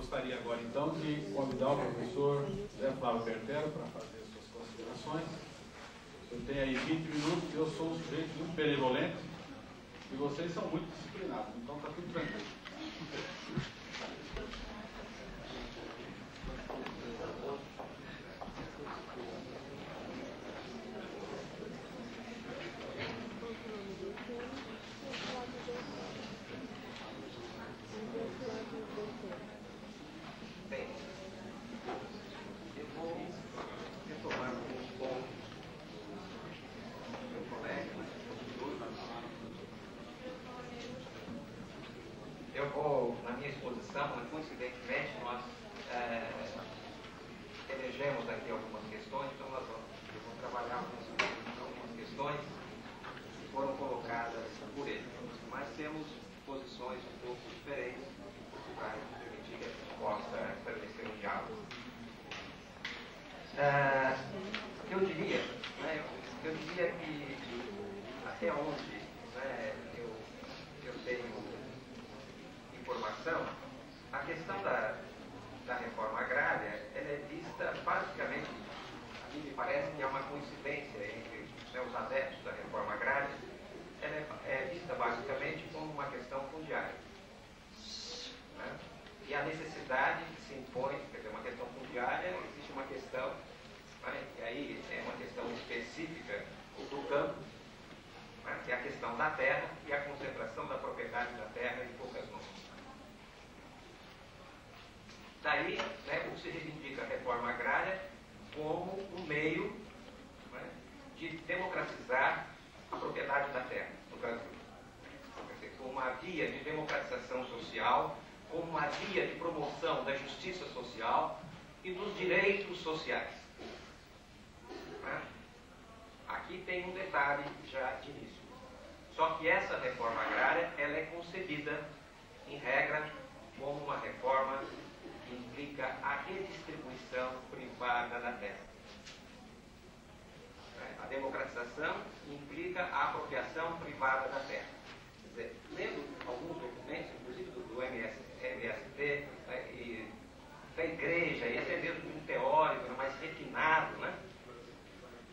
gostaria agora então de convidar o professor José Flávio Bertello para fazer suas considerações. Eu tenho aí 20 minutos, eu sou um sujeito muito benevolente e vocês são muito disciplinados, então está tudo tranquilo. Bem, eu vou retomar um ponto do meu colega, eu vou, na minha exposição, coincidentemente, nós elegemos aqui algumas questões, então eu vou trabalhar algumas questões que foram colocadas por ele, mas temos posições um pouco diferentes para permitir que a gente possa estabelecer um diálogo. Eu diria que até onde eu tenho informação, a questão da reforma agrária, ela é vista basicamente, a mim me parece que é uma coincidência entre os adeptos da reforma agrária, ela é vista basicamente como uma questão fundiária. Né? E a necessidade que se impõe, quer dizer, uma questão fundiária, existe uma questão, né? E aí é uma questão específica do campo, né? Que é a questão da terra e a concentração da propriedade da terra em poucas mãos. Daí, né, se reivindica a reforma agrária como um meio, né, de democratizar a propriedade da terra no Brasil. Quer dizer, como uma via de democratização social, como uma via de promoção da justiça social e dos direitos sociais. Né? Aqui tem um detalhe já de início. Só que essa reforma agrária, ela é concebida, em regra, como uma reforma que implica a redistribuição privada da terra. A democratização implica a apropriação privada da terra. Quer dizer, lendo alguns documentos, inclusive do MST, né, e da igreja, e até mesmo de um teórico mais refinado, né,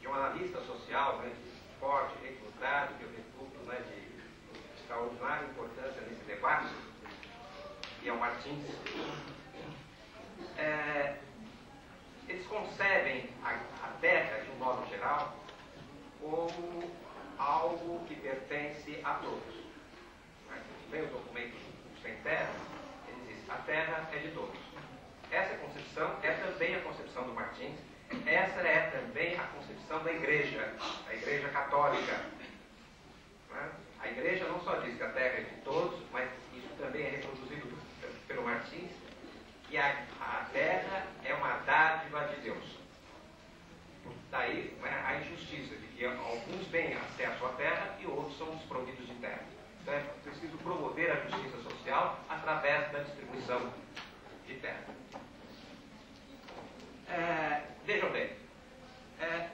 de um analista social, né, forte, recrutado, que eu reputo, né, de extraordinária importância nesse debate, que é o Martins. Eles concebem a terra, de um modo geral, como algo que pertence a todos. Vem o documento Sem Terra, ele diz: a terra é de todos. Essa concepção é também a concepção do Martins, essa é também a concepção da Igreja, a Igreja Católica. A Igreja não só diz que a terra é de todos, mas isso também é reproduzido pelo Martins, que a terra é uma dádiva de Deus. Daí, né, a injustiça de que alguns têm acesso à terra e outros são desprovidos de terra. Então é preciso promover a justiça social através da distribuição de terra. Vejam bem,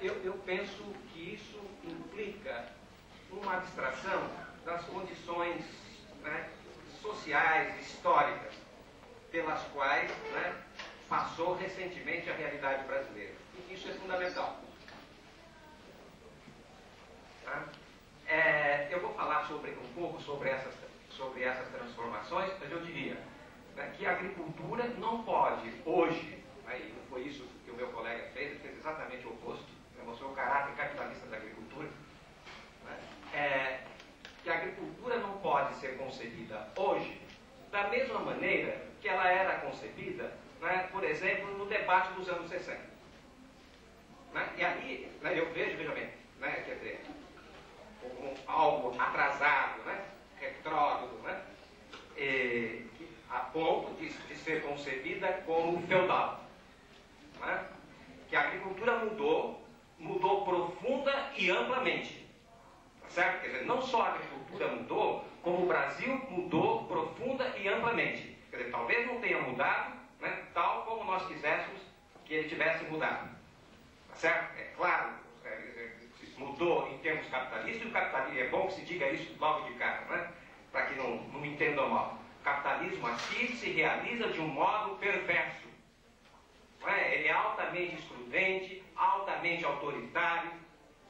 eu penso que isso implica uma abstração das condições, né, sociais, históricas, pelas quais, né, passou recentemente a realidade brasileira. E isso é fundamental. Tá? Eu vou falar um pouco sobre essas transformações, mas eu diria, né, que a agricultura não pode, hoje, né, e foi isso que o meu colega fez, ele fez exatamente o oposto, mostrou o caráter capitalista da agricultura, né, que a agricultura não pode ser concebida hoje da mesma maneira que ela era concebida, né, por exemplo, no debate dos anos 60. Né? E aí, né, eu veja bem, né, quer dizer, algo atrasado, né, retrógrado, né, a ponto de ser concebida como feudal. Né? Que a agricultura mudou profunda e amplamente. Certo? Quer dizer, não só a agricultura mudou, como o Brasil mudou profunda e amplamente. Quer dizer, talvez não tenha mudado, né, tal como nós quiséssemos que ele tivesse mudado. Certo? É claro, mudou em termos capitalistas, e o capitalismo, é bom que se diga isso logo de cara, né, para que não me entendam mal. O capitalismo aqui se realiza de um modo perverso. Não é? Ele é altamente excludente, altamente autoritário,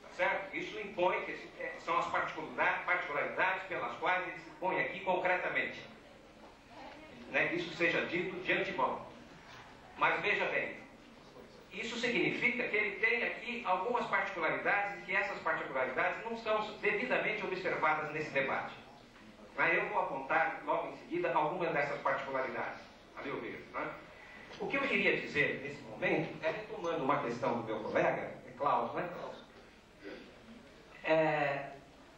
tá certo? Isso impõe, são as particularidades pelas quais ele se põe aqui concretamente. Né? Isso seja dito de antemão. Mas veja bem, isso significa que ele tem aqui algumas particularidades e que essas particularidades não são devidamente observadas nesse debate. Mas eu vou apontar logo em seguida algumas dessas particularidades, a meu ver. Né? O que eu queria dizer nesse momento é, retomando uma questão do meu colega, Klaus, né, Klaus?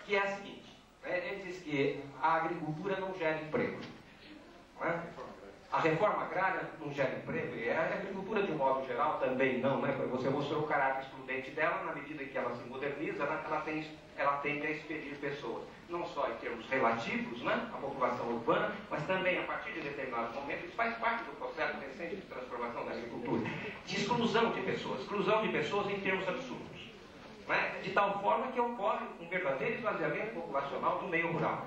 Que é a seguinte, né? Ele diz que a agricultura não gera emprego. Não é? A reforma agrária não gera emprego, e a agricultura, de um modo geral, também não, né? Você mostrou o caráter excludente dela, na medida que ela se moderniza, né? ela tende a expedir pessoas, não só em termos relativos, né? À população urbana, mas também, a partir de determinado momento, isso faz parte do processo recente de transformação da agricultura, de exclusão de pessoas em termos absurdos, né? De tal forma que ocorre um verdadeiro esvaziamento populacional do meio rural.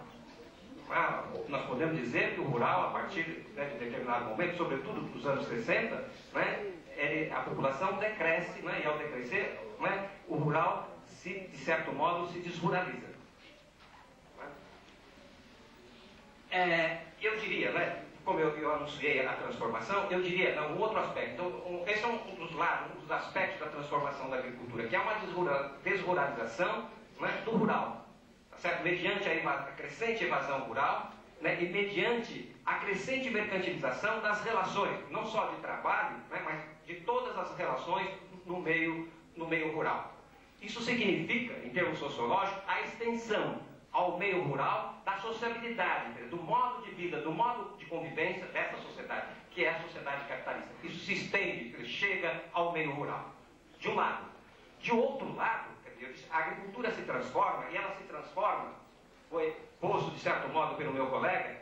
Nós podemos dizer que o rural, a partir, né, de determinado momento, sobretudo dos anos 60, né, a população decresce, né, e ao decrescer, né, o rural, de certo modo, se desruraliza. Eu diria, né, como eu anunciei a transformação, eu diria, um outro aspecto. Então, esse é um dos aspectos da transformação da agricultura, que é uma desruralização, né, do rural. Certo? Mediante a crescente evasão rural, né, e mediante a crescente mercantilização das relações, não só de trabalho, né, mas de todas as relações no meio rural. Isso significa, em termos sociológicos, a extensão ao meio rural da sociabilidade, do modo de vida, do modo de convivência dessa sociedade, que é a sociedade capitalista. Isso se estende, chega ao meio rural, de um lado. De outro lado, a agricultura se transforma, e ela se transforma, foi posto de certo modo pelo meu colega,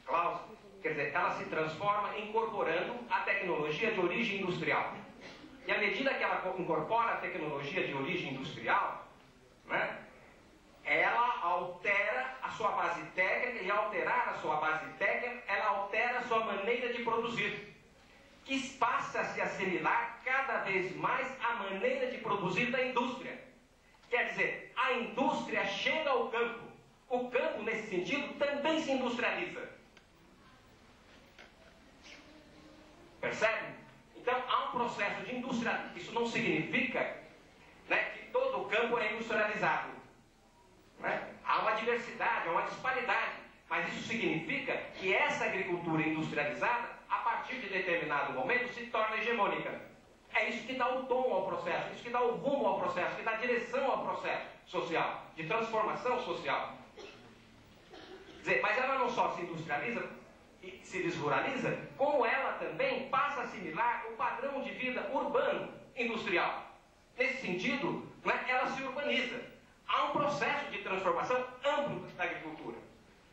Klaus, quer dizer, ela se transforma incorporando a tecnologia de origem industrial. E à medida que ela incorpora a tecnologia de origem industrial, né, ela altera a sua base técnica, e ao alterar a sua base técnica, ela altera a sua maneira de produzir, que passa a se assimilar cada vez mais à maneira de produzir da indústria. Quer dizer, a indústria chega ao campo. O campo, nesse sentido, também se industrializa. Percebe? Então, há um processo de industrialização. Isso não significa, né, que todo o campo é industrializado. Né? Há uma diversidade, há uma disparidade. Mas isso significa que essa agricultura industrializada, a partir de determinado momento, se torna hegemônica. É isso que dá o tom ao processo, isso que dá o rumo ao processo, que dá direção ao processo social, de transformação social. Quer dizer, mas ela não só se industrializa e se desruraliza, como ela também passa a assimilar o padrão de vida urbano industrial. Nesse sentido, né, ela se urbaniza. Há um processo de transformação amplo da agricultura.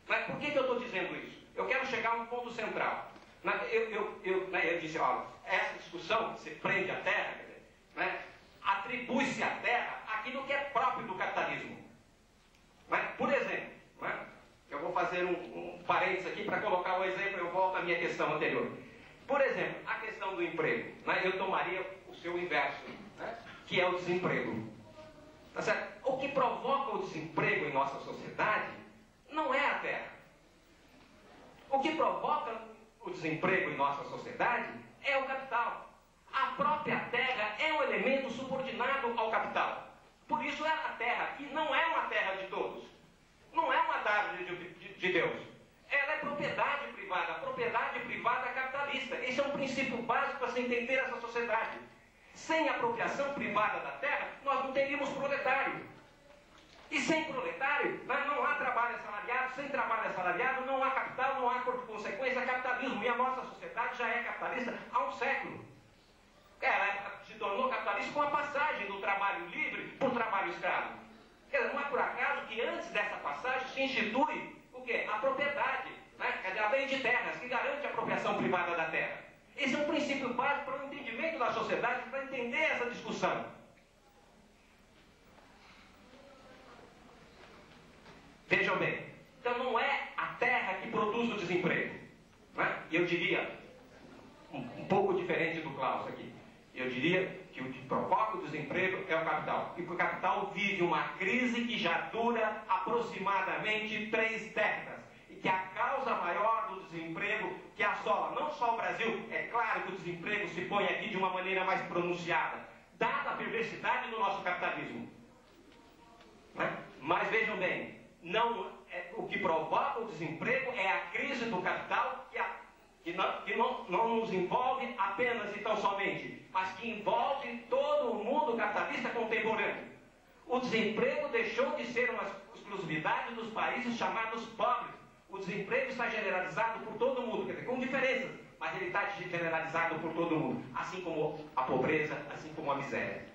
Mas por que eu estou dizendo isso? Eu quero chegar a um ponto central. Eu disse, olha, essa discussão que se prende à terra, né, atribui-se à terra aquilo que é próprio do capitalismo. Né? Por exemplo, né, eu vou fazer um parênteses aqui para colocar um exemplo, eu volto à minha questão anterior. Por exemplo, a questão do emprego. Né, eu tomaria o seu inverso, né, que é o desemprego. Tá certo? O que provoca o desemprego em nossa sociedade não é a terra. O que provoca o desemprego em nossa sociedade é o capital. A própria terra é um elemento subordinado ao capital. Por isso a terra, que não é uma terra de todos, não é uma dádiva de Deus. Ela é propriedade privada capitalista. Esse é um princípio básico para se entender essa sociedade. Sem apropriação privada da terra, nós não teríamos proletário. E sem proletário, não há trabalho assalariado. Sem trabalho assalariado, não há capital, não há, por consequência, capitalismo. E a nossa sociedade já é capitalista há um século. Ela se tornou capitalista com a passagem do trabalho livre para o trabalho escravo. Não é por acaso que antes dessa passagem se institui o quê? A propriedade, né? A lei de terras, que garante a apropriação privada da terra. Esse é um princípio básico para o entendimento da sociedade, para entender essa discussão. Vejam bem, então não é a terra que produz o desemprego. Eu diria, um pouco diferente do Klaus aqui, eu diria que o que provoca o desemprego é o capital. E o capital vive uma crise que já dura aproximadamente 3 décadas. E que a causa maior do desemprego que assola não só o Brasil, é claro que o desemprego se põe aqui de uma maneira mais pronunciada, dada a perversidade do nosso capitalismo. Né? Mas vejam bem, o que provoca o desemprego é a crise do capital que não nos envolve apenas e tão somente, mas que envolve todo o mundo capitalista contemporâneo. O desemprego deixou de ser uma exclusividade dos países chamados pobres. O desemprego está generalizado por todo mundo, quer dizer, com diferenças, mas ele está generalizado por todo mundo, assim como a pobreza, assim como a miséria.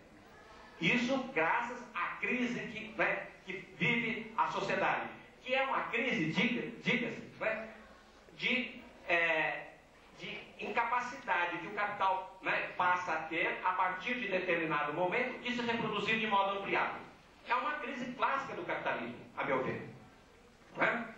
Isso graças à crise que vive a sociedade, que é uma crise, diga-se, né, de incapacidade que o capital, né, passa a ter a partir de determinado momento de se reproduzir de modo ampliado. É uma crise clássica do capitalismo, a meu ver. Né?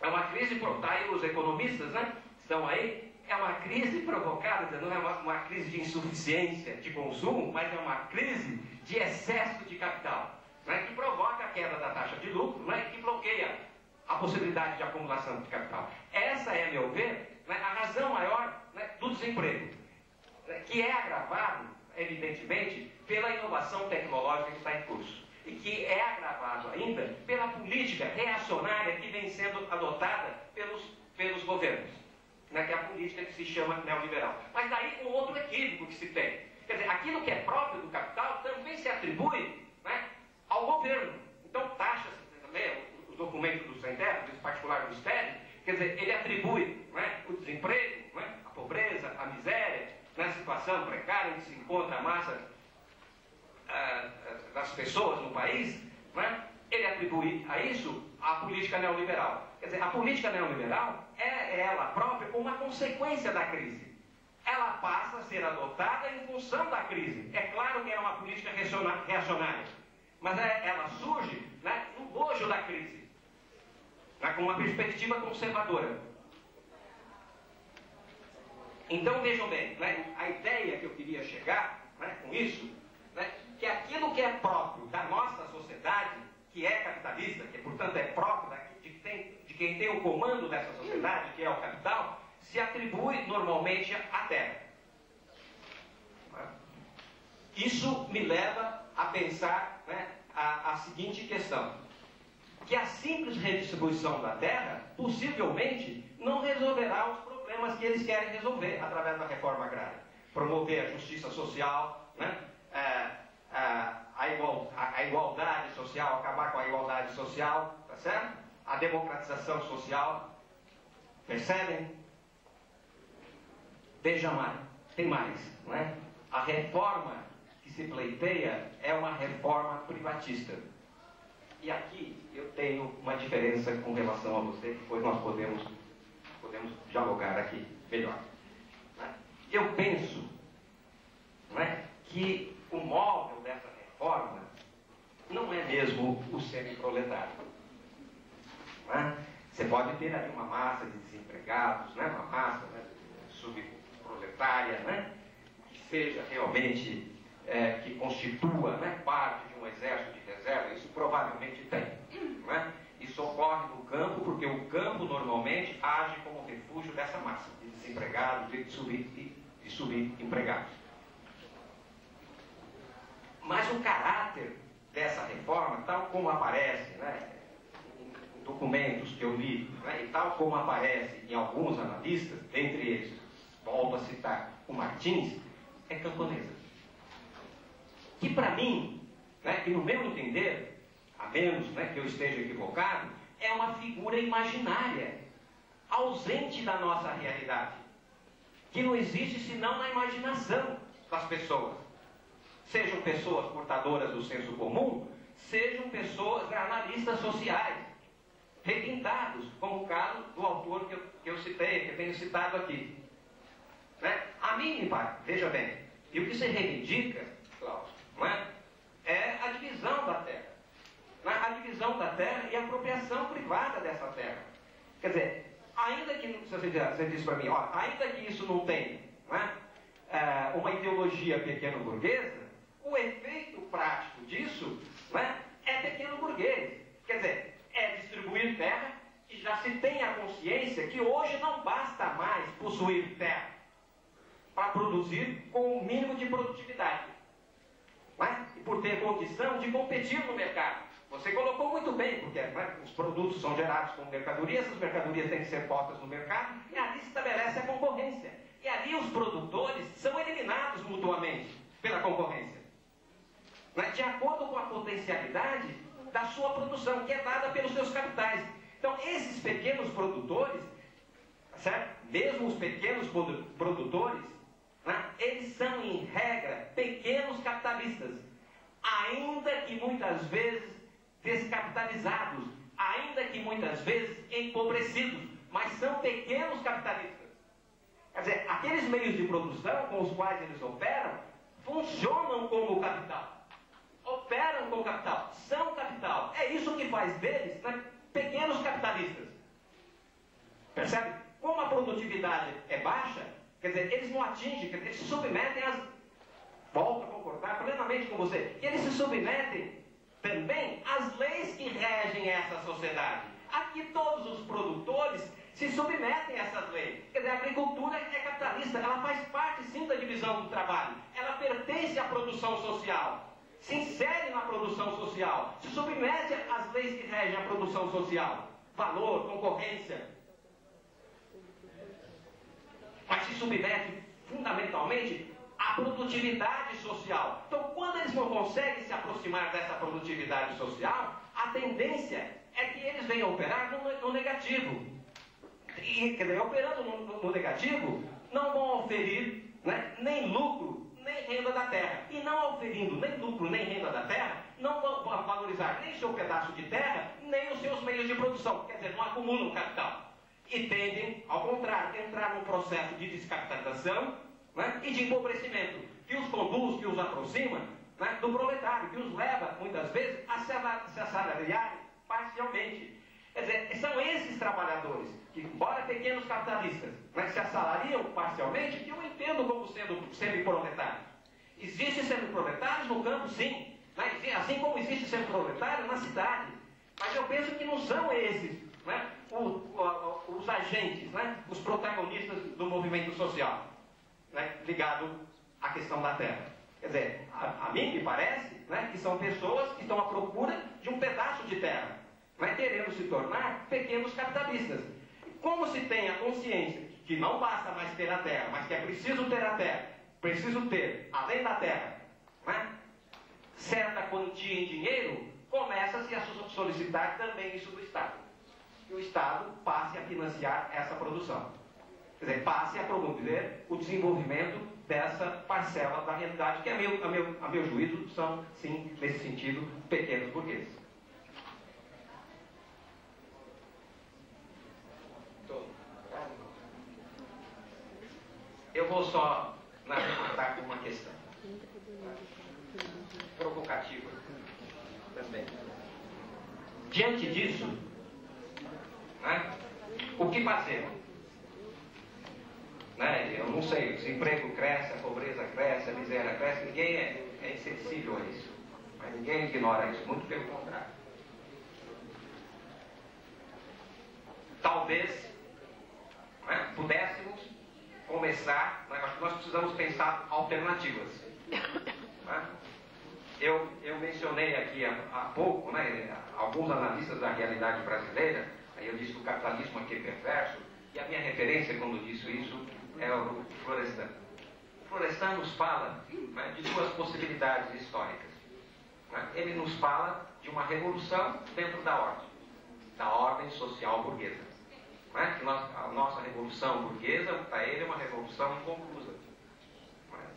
É uma crise, daí os economistas, né, estão aí, é uma crise provocada, não é uma crise de insuficiência de consumo, mas é uma crise de excesso de capital, né, que provoca a queda da taxa de lucro, né, que bloqueia a possibilidade de acumulação de capital. Essa é, a meu ver, né, a razão maior, né, do desemprego, né, que é agravado, evidentemente, pela inovação tecnológica que está em curso. E que é agravado ainda pela política reacionária que vem sendo adotada pelos governos, né, que é a política que se chama neoliberal. Mas daí um outro equívoco que se tem. Quer dizer, aquilo que é próprio do capital também se atribui, né, ao governo. Então, taxas, também, os documentos do Sem Terra, em particular do STED, quer dizer, ele atribui, né, o desemprego, né, a pobreza, a miséria, na situação precária em que se encontra a massa das pessoas no país, né, ele atribui a isso a política neoliberal. Quer dizer, a política neoliberal é ela própria uma consequência da crise. Ela passa a ser adotada em função da crise. É claro que é uma política reacionária, mas ela surge, né, no bojo da crise, né, com uma perspectiva conservadora. Então vejam bem, né, a ideia que eu queria chegar, né, com isso, né, que aquilo que é próprio da nossa sociedade, que é capitalista, que portanto é próprio de quem tem o comando dessa sociedade, que é o capital, se atribui normalmente à terra. Isso me leva a pensar, né, a seguinte questão: que a simples redistribuição da terra possivelmente não resolverá os problemas que eles querem resolver através da reforma agrária. Promover a justiça social, né, a igualdade social, acabar com a igualdade social, tá certo? A democratização social. Percebem? Veja mais, tem mais, não é? A reforma que se pleiteia é uma reforma privatista. E aqui eu tenho uma diferença com relação a você, que depois nós podemos dialogar aqui melhor. Né? Eu penso, não é, que o móvel dessa reforma não é mesmo o semiproletário. Né? Você pode ter ali uma massa de desempregados, né? Uma massa, né, subproletária, né? Que seja realmente, que constitua, né, parte de um exército de reserva. Isso provavelmente tem. Né? Isso ocorre no campo, porque o campo normalmente age como refúgio dessa massa de desempregados e de subempregados. Mas o caráter dessa reforma, tal como aparece, né, em documentos que eu li, né, e tal como aparece em alguns analistas, dentre eles, volto a citar o Martins, é camponesa. Que para mim, né, e no meu entender, a menos, né, que eu esteja equivocado, é uma figura imaginária, ausente da nossa realidade, que não existe senão na imaginação das pessoas. Sejam pessoas portadoras do senso comum, sejam pessoas analistas sociais, requintados, como o caso do autor que eu citei, que eu tenho citado aqui. Né? A mim me parece, veja bem, e o que se reivindica, Klaus, não é a divisão da terra. A divisão da terra e a apropriação privada dessa terra. Quer dizer, ainda que, você disse para mim, olha, ainda que isso não tenha, não é, uma ideologia pequeno-burguesa, o efeito prático disso, não é pequeno burguês. Quer dizer, é distribuir terra, e já se tem a consciência que hoje não basta mais possuir terra para produzir com o mínimo de produtividade, não é? E por ter condição de competir no mercado. Você colocou muito bem, porque os produtos são gerados como mercadoria, essas mercadorias têm que ser postas no mercado, e ali se estabelece a concorrência. E ali os produtores são eliminados mutuamente pela concorrência, né, de acordo com a potencialidade da sua produção, que é dada pelos seus capitais. Então, esses pequenos produtores, certo? Mesmo os pequenos produtores, né, eles são, em regra, pequenos capitalistas, ainda que muitas vezes descapitalizados, ainda que muitas vezes empobrecidos, mas são pequenos capitalistas. Quer dizer, aqueles meios de produção com os quais eles operam, funcionam como capital. Operam como capital, são capital. É isso que faz deles, né, pequenos capitalistas. Percebe? Como a produtividade é baixa, quer dizer, eles não atingem, quer dizer, eles se submetem às... Volto a concordar plenamente com você. E eles se submetem também às leis que regem essa sociedade. Aqui todos os produtores se submetem a essas leis. Quer dizer, a agricultura é capitalista, ela faz parte sim da divisão do trabalho. Ela pertence à produção social, se insere na produção social, se submete às leis que regem a produção social. Valor, concorrência. Mas se submete fundamentalmente à produtividade social. Então, quando eles não conseguem se aproximar dessa produtividade social, a tendência é que eles venham operar no negativo. E, quer dizer, operando no negativo, não vão oferir, né, nem lucro, nem renda da terra. E não oferindo nem lucro, nem renda da terra, não vão valorizar nem o seu pedaço de terra, nem os seus meios de produção. Quer dizer, não acumulam capital. E tendem, ao contrário, a entrar num processo de descapitalização, né, e de empobrecimento, que os conduz, que os aproxima, né, do proletário, que os leva, muitas vezes, a se assalariarem parcialmente. Quer dizer, são esses trabalhadores que, embora pequenos capitalistas, né, se assalariam parcialmente, que eu entendo como sendo semi-proletários. Existem semi-proletários no campo, sim, né, assim como existe semi-proletário na cidade. Mas eu penso que não são esses, né, os agentes, né, os protagonistas do movimento social, né, ligado à questão da terra. Quer dizer, a mim me parece, né, que são pessoas que estão à procura de um pedaço de terra, né, querendo se tornar pequenos capitalistas. Como se tem a consciência que não basta mais ter a terra, mas que é preciso ter a terra, preciso ter, além da terra, né, certa quantia em dinheiro, começa-se a solicitar também isso do Estado. Que o Estado passe a financiar essa produção. Quer dizer, passe a promover o desenvolvimento dessa parcela da realidade, que a meu juízo são, sim, nesse sentido, pequenos burgueses. Eu vou só levantar com uma questão provocativa também. Diante disso, né, o que fazer? Né, eu não sei, o desemprego cresce, a pobreza cresce, a miséria cresce, ninguém é insensível a isso. Mas ninguém ignora isso, muito pelo contrário. Talvez, né, pudéssemos começar, né, acho que nós precisamos pensar alternativas. Né? Eu mencionei aqui há pouco, né, alguns analistas da realidade brasileira, aí eu disse que o capitalismo aqui é perverso, e a minha referência quando disse isso é o Florestan. O Florestan nos fala, né, de duas possibilidades históricas. Né? Ele nos fala de uma revolução dentro da ordem social burguesa. Né? Que a nossa revolução burguesa, para ele, é uma revolução inconclusa.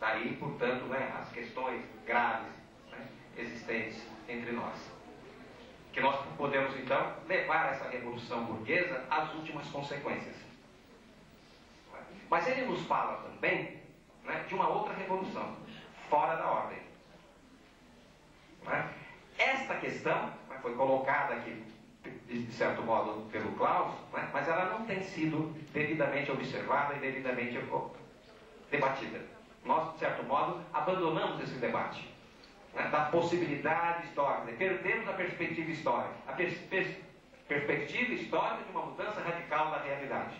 Daí, portanto, né, as questões graves, né, existentes entre nós. Que nós podemos, então, levar essa revolução burguesa às últimas consequências. Mas ele nos fala também, né, de uma outra revolução, fora da ordem. Né? Esta questão, né, foi colocada aqui de certo modo, pelo Klaus, né? Mas ela não tem sido devidamente observada e devidamente debatida. Nós, de certo modo, abandonamos esse debate, né? Da possibilidade histórica, perdemos a perspectiva histórica, a perspectiva histórica de uma mudança radical da realidade.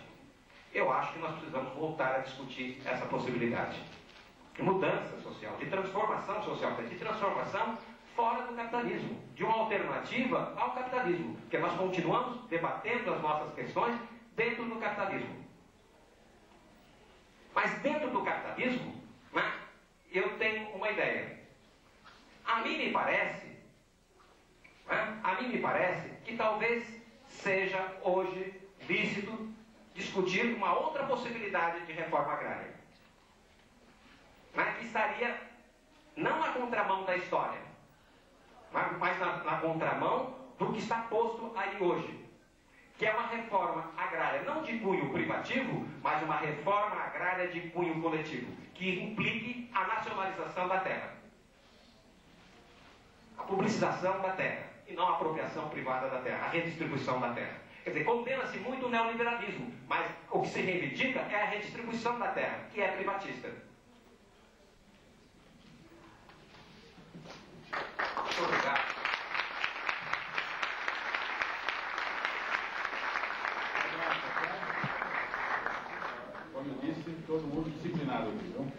Eu acho que nós precisamos voltar a discutir essa possibilidade de mudança social, de transformação social, de transformação fora do capitalismo, de uma alternativa ao capitalismo, porque nós continuamos debatendo as nossas questões dentro do capitalismo. Mas dentro do capitalismo, né, eu tenho uma ideia. A mim me parece que talvez seja hoje lícito discutir uma outra possibilidade de reforma agrária, né, que estaria não na contramão da história, mas na contramão do que está posto aí hoje, que é uma reforma agrária não de cunho privativo, mas uma reforma agrária de cunho coletivo, que implique a nacionalização da terra, a publicização da terra, e não a apropriação privada da terra, a redistribuição da terra. Quer dizer, condena-se muito o neoliberalismo, mas o que se reivindica é a redistribuição da terra, que é privatista. Muito obrigado. Como eu disse, todo mundo disciplinado aqui, viu?